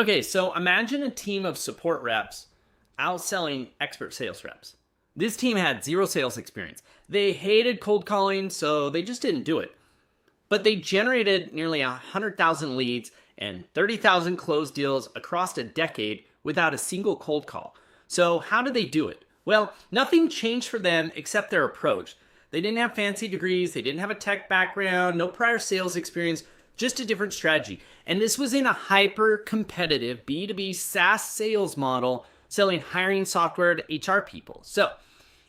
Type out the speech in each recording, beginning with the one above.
Okay, so imagine a team of support reps outselling expert sales reps. This team had zero sales experience. They hated cold calling, so they just didn't do it. But they generated nearly 100,000 leads and 30,000 closed deals across a decade without a single cold call. So how did they do it? Well, nothing changed for them except their approach. They didn't have fancy degrees, they didn't have a tech background, no prior sales experience, just a different strategy. And this was in a hyper-competitive B2B SaaS sales model selling hiring software to HR people. So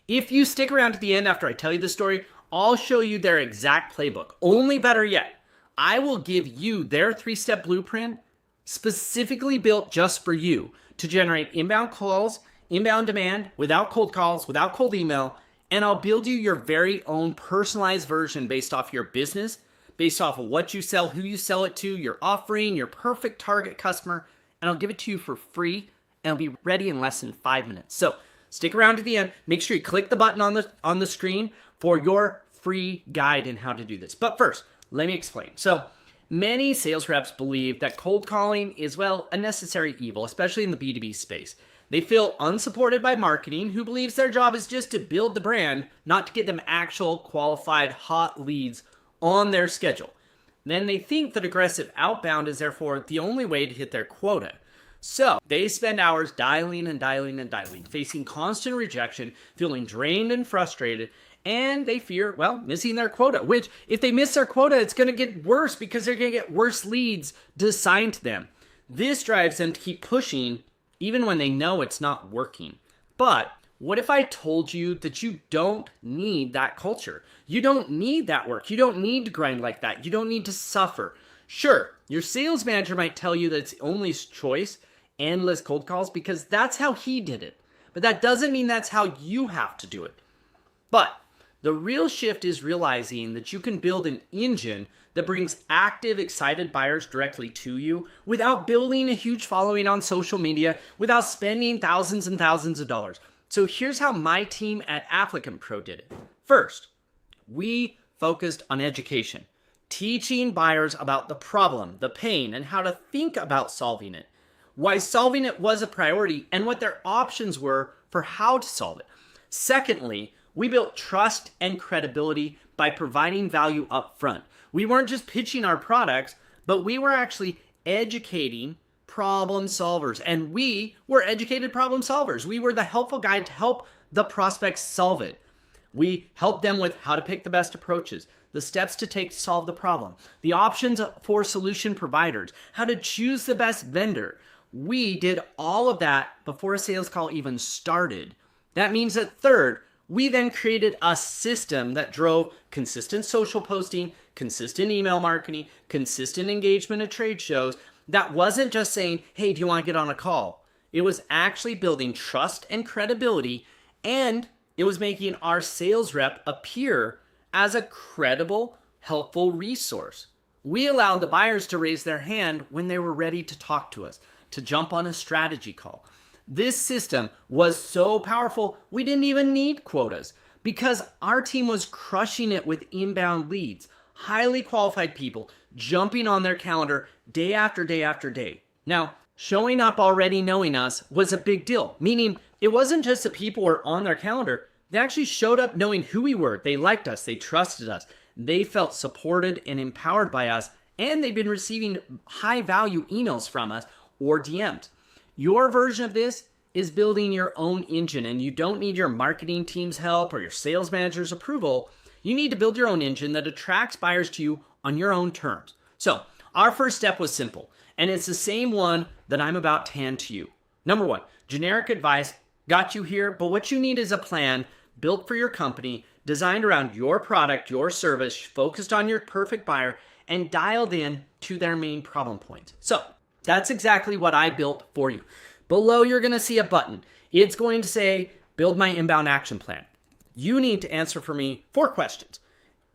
if you stick around to the end after I tell you the story, I'll show you their exact playbook. Only better yet, I will give you their 3-step blueprint specifically built just for you to generate inbound calls, inbound demand, without cold calls, without cold email, and I'll build you your very own personalized version based off your business, based off of what you sell, who you sell it to, your offering, your perfect target customer, and I'll give it to you for free, and it'll be ready in less than 5 minutes. So stick around to the end. Make sure you click the button on the screen for your free guide in how to do this. But first, let me explain. So many sales reps believe that cold calling is, well, a necessary evil, especially in the B2B space. They feel unsupported by marketing, who believes their job is just to build the brand, not to get them actual qualified hot leads on their schedule. Then they think that aggressive outbound is therefore the only way to hit their quota. So they spend hours dialing and dialing and dialing, facing constant rejection, feeling drained and frustrated, and they fear, well, missing their quota, which if they miss their quota, it's going to get worse because they're going to get worse leads assigned to them. This drives them to keep pushing even when they know it's not working. But what if I told you that you don't need that culture? You don't need that work. You don't need to grind like that. You don't need to suffer. Sure, your sales manager might tell you that it's the only choice, endless cold calls, because that's how he did it. But that doesn't mean that's how you have to do it. But the real shift is realizing that you can build an engine that brings active, excited buyers directly to you without building a huge following on social media, without spending thousands and thousands of dollars. So here's how my team at Applicant Pro did it. First, we focused on education, teaching buyers about the problem, the pain, and how to think about solving it, why solving it was a priority, and what their options were for how to solve it. Secondly, we built trust and credibility by providing value up front. We weren't just pitching our products, but we were actually educating problem solvers. And we were educated problem solvers. We were the helpful guide to help the prospects solve it. We helped them with how to pick the best approaches, the steps to take to solve the problem, the options for solution providers, how to choose the best vendor. We did all of that before a sales call even started. That means that third, we then created a system that drove consistent social posting, consistent email marketing, consistent engagement at trade shows. That wasn't just saying, hey, do you want to get on a call? It was actually building trust and credibility, and it was making our sales rep appear as a credible, helpful resource. We allowed the buyers to raise their hand when they were ready to talk to us, to jump on a strategy call. This system was so powerful, we didn't even need quotas because our team was crushing it with inbound leads, highly qualified people jumping on their calendar day after day after day. Now, showing up already knowing us was a big deal, meaning it wasn't just that people were on their calendar. They actually showed up knowing who we were. They liked us. They trusted us. They felt supported and empowered by us, and they've been receiving high value emails from us or DMs. Your version of this is building your own engine, and you don't need your marketing team's help or your sales manager's approval. You need to build your own engine that attracts buyers to you on your own terms. So our first step was simple, and it's the same one that I'm about to hand to you. Number one, generic advice got you here, but what you need is a plan built for your company, designed around your product, your service, focused on your perfect buyer, and dialed in to their main problem points. So that's exactly what I built for you. Below, you're going to see a button. It's going to say, build my inbound action plan. You need to answer for me 4 questions.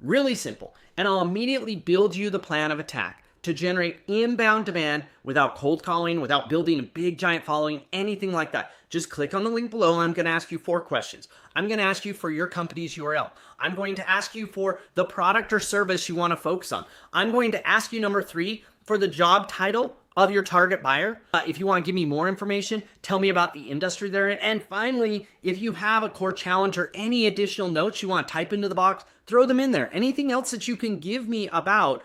Really simple. And I'll immediately build you the plan of attack to generate inbound demand without cold calling, without building a big giant following, anything like that. Just click on the link below. I'm going to ask you 4 questions. I'm going to ask you for your company's URL. I'm going to ask you for the product or service you want to focus on. I'm going to ask you, number 3, for the job title of your target buyer. If you want to give me more information, tell me about the industry they're in. And finally, if you have a core challenge or any additional notes you want to type into the box, throw them in there. Anything else that you can give me about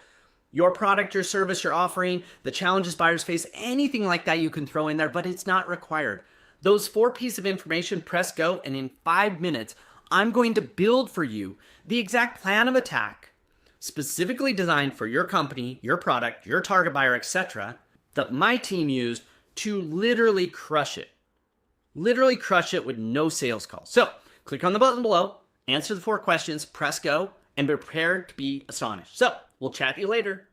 your product, your service, your offering, the challenges buyers face, anything like that you can throw in there, but it's not required. Those 4 pieces of information, press go, and in 5 minutes, I'm going to build for you the exact plan of attack, specifically designed for your company, your product, your target buyer, etc., that my team used to literally crush it. Literally crush it with no sales calls. So click on the button below, answer the 4 questions, press go, and be prepared to be astonished. So we'll chat to you later.